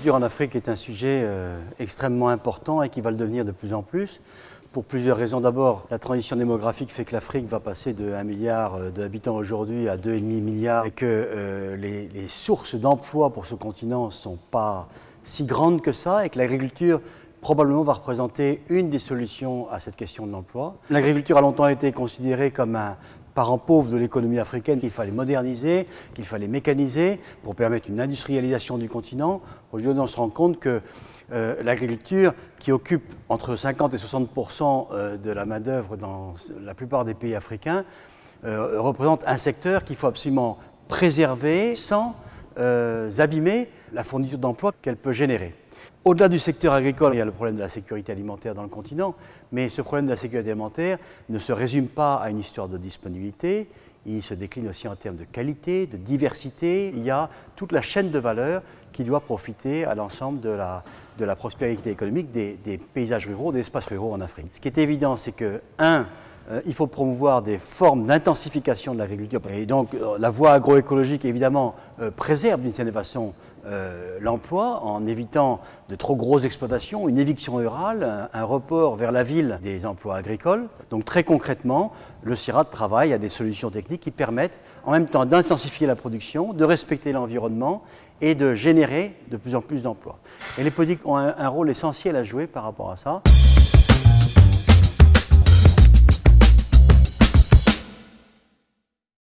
L'agriculture en Afrique est un sujet extrêmement important et qui va le devenir de plus en plus, pour plusieurs raisons. D'abord, la transition démographique fait que l'Afrique va passer de 1 milliard d'habitants aujourd'hui à 2,5 milliards et que les sources d'emploi pour ce continent ne sont pas si grandes que ça et que l'agriculture probablement va représenter une des solutions à cette question de l'emploi. L'agriculture a longtemps été considérée comme un parent pauvre de l'économie africaine qu'il fallait moderniser, qu'il fallait mécaniser pour permettre une industrialisation du continent. Aujourd'hui, on se rend compte que l'agriculture, qui occupe entre 50 et 60% de la main-d'œuvre dans la plupart des pays africains, représente un secteur qu'il faut absolument préserver sans abîmer la fourniture d'emplois qu'elle peut générer. Au-delà du secteur agricole, il y a le problème de la sécurité alimentaire dans le continent, mais ce problème de la sécurité alimentaire ne se résume pas à une histoire de disponibilité, il se décline aussi en termes de qualité, de diversité. Il y a toute la chaîne de valeur qui doit profiter à l'ensemble de la prospérité économique des paysages ruraux, des espaces ruraux en Afrique. Ce qui est évident, c'est que, il faut promouvoir des formes d'intensification de l'agriculture. Et donc, la voie agroécologique, évidemment, préserve d'une certaine façon l'emploi en évitant de trop grosses exploitations, une éviction rurale, un report vers la ville des emplois agricoles. Donc, très concrètement, le CIRAD travaille à des solutions techniques qui permettent en même temps d'intensifier la production, de respecter l'environnement et de générer de plus en plus d'emplois. Et les politiques ont un rôle essentiel à jouer par rapport à ça.